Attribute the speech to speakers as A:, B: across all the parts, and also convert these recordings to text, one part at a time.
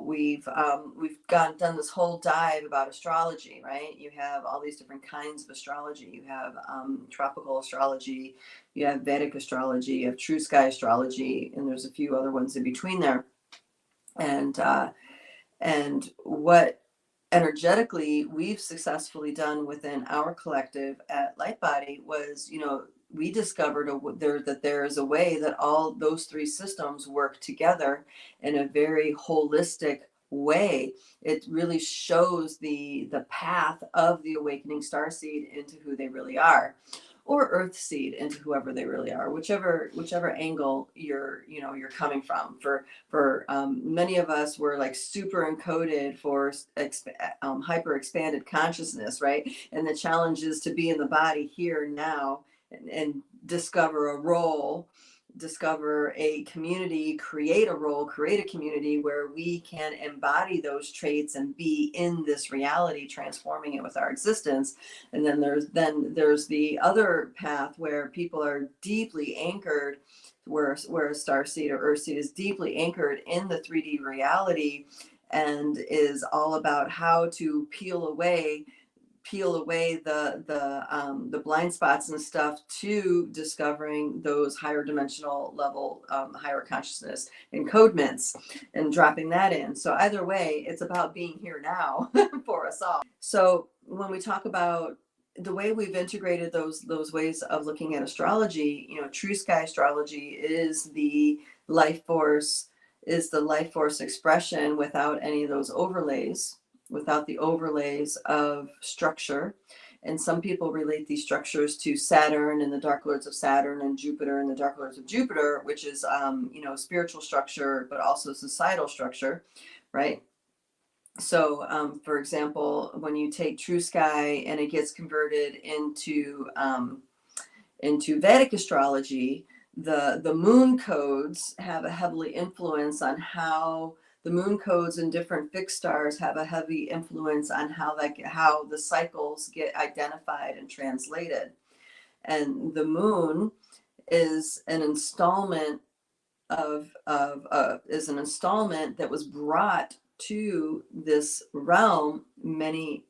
A: we've done this whole dive about astrology, right? You have all these different kinds of astrology. You have tropical astrology, you have Vedic astrology, you have True Sky Astrology, and there's a few other ones in between there. And what energetically we've successfully done within our collective at Lightbody was, we discovered that there is a way that all those three systems work together in a very holistic way. It really shows the path of the awakening starseed into who they really are, or earth seed into whoever they really are, whichever angle you're coming from. For many of us, we're like super encoded for hyper expanded consciousness, right? And the challenge is to be in the body here now and discover a role, discover a community, create a role, create a community where we can embody those traits and be in this reality, transforming it with our existence. And then there's the other path where people are deeply anchored, where a starseed or earthseed is deeply anchored in the 3D reality and is all about how to peel away the blind spots and stuff to discovering those higher dimensional level, higher consciousness encodements and dropping that in. So either way, it's about being here now for us all. So when we talk about the way we've integrated those ways of looking at astrology, True Sky Astrology is the life force expression without any of those overlays, without the overlays of structure. And some people relate these structures to Saturn and the Dark Lords of Saturn, and Jupiter and the Dark Lords of Jupiter, which is, spiritual structure, but also societal structure, right? So, for example, when you take True Sky and it gets converted into Vedic astrology, the moon codes have a heavily influence on how the moon codes and different fixed stars have a heavy influence on how the cycles get identified and translated. And the moon is an installment is an installment that was brought to this realm many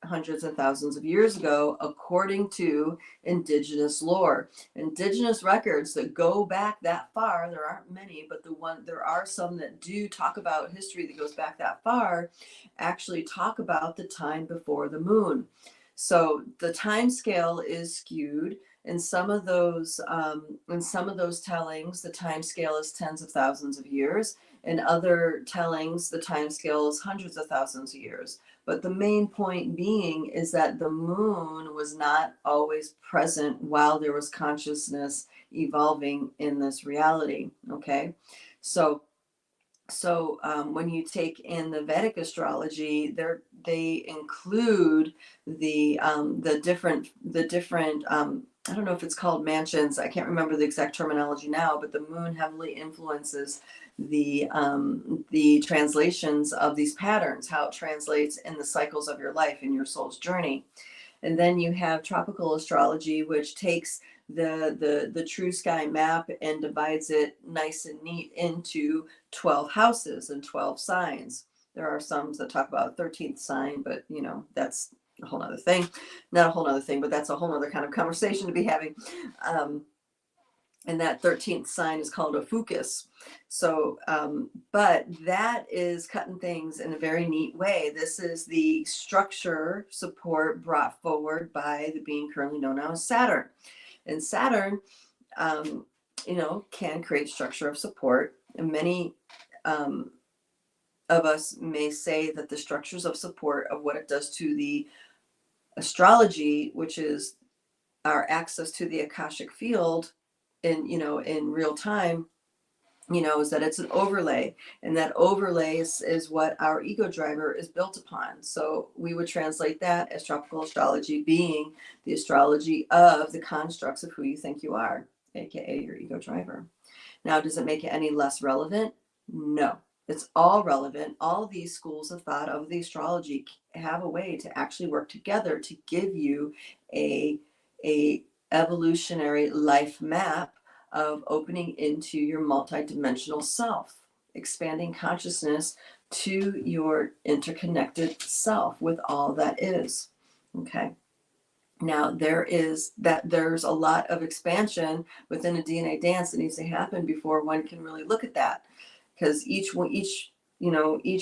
A: hundreds and thousands of years ago, according to indigenous lore. Indigenous records that go back that far, there aren't many, but there are some that do talk about history that goes back that far, actually talk about the time before the moon. So the time scale is skewed. In some of those tellings, the time scale is tens of thousands of years. In other tellings, the time scale is hundreds of thousands of years. But the main point being is that the moon was not always present while there was consciousness evolving in this reality. Okay, so when you take in the Vedic astrology, they include the different I don't know if it's called mansions. I can't remember the exact terminology now, but the moon heavily influences the translations of these patterns, how it translates in the cycles of your life, in your soul's journey. And then you have tropical astrology, which takes the True Sky map and divides it nice and neat into 12 houses and 12 signs. There are some that talk about 13th sign, but that's a whole other thing. Not a whole other thing, but that's a whole other kind of conversation to be having. And that 13th sign is called a fucus. So, but that is cutting things in a very neat way. This is the structure support brought forward by the being currently known as Saturn. And Saturn, can create structure of support. And many of us may say that the structures of support of what it does to the astrology, which is our access to the Akashic field in real time, is that it's an overlay, and that overlay is what our ego driver is built upon. So we would translate that as tropical astrology being the astrology of the constructs of who you think you are, aka your ego driver. Now, does it make it any less relevant? No, it's all relevant. All these schools of thought of the astrology have a way to actually work together to give you a evolutionary life map of opening into your multidimensional self. expanding consciousness to your interconnected self with all that is. Okay. Now there's a lot of expansion within a DNA dance that needs to happen before one can really look at that, because each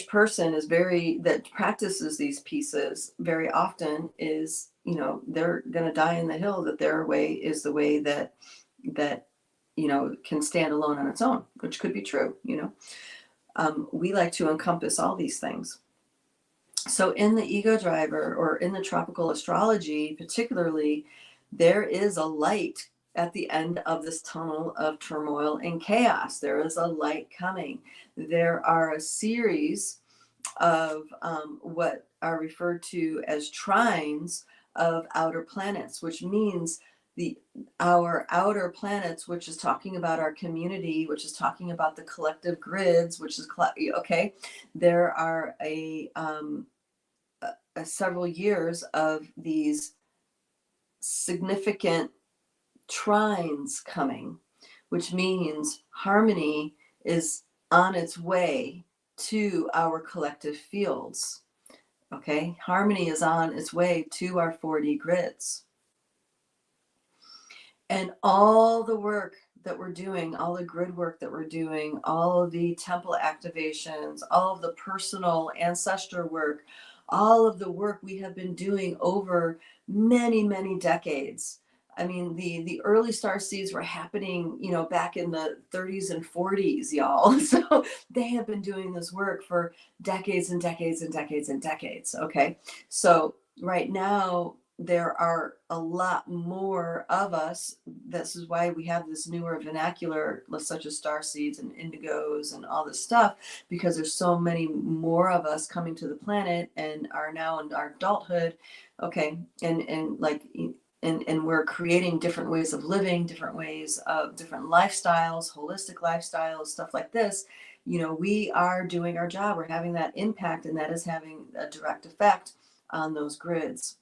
A: person is very that practices these pieces very often is, they're going to die in the hill that their way is the way that can stand alone on its own, which could be true. We like to encompass all these things. So in the ego driver, or in the tropical astrology particularly, there is a light at the end of this tunnel of turmoil and chaos. There is a light coming. There are a series of what are referred to as trines of outer planets, which means our outer planets, which is talking about our community, which is talking about the collective grids, which is okay. There are several years of these significant trines coming, which means harmony is on its way to our collective fields. Okay, harmony is on its way to our 4D grids. And all the work that we're doing, all the grid work that we're doing, all of the temple activations, all of the personal ancestor work, all of the work we have been doing over many, many decades. I mean, the early star seeds were happening, back in the 30s and 40s, y'all. So they have been doing this work for decades and decades and decades and decades. Okay. So right now, there are a lot more of us. This is why we have this newer vernacular, such as starseeds and indigos and all this stuff, because there's so many more of us coming to the planet and are now in our adulthood. Okay. And we're creating different ways of living, different ways of different lifestyles, holistic lifestyles, stuff like this. We are doing our job. We're having that impact, and that is having a direct effect on those grids.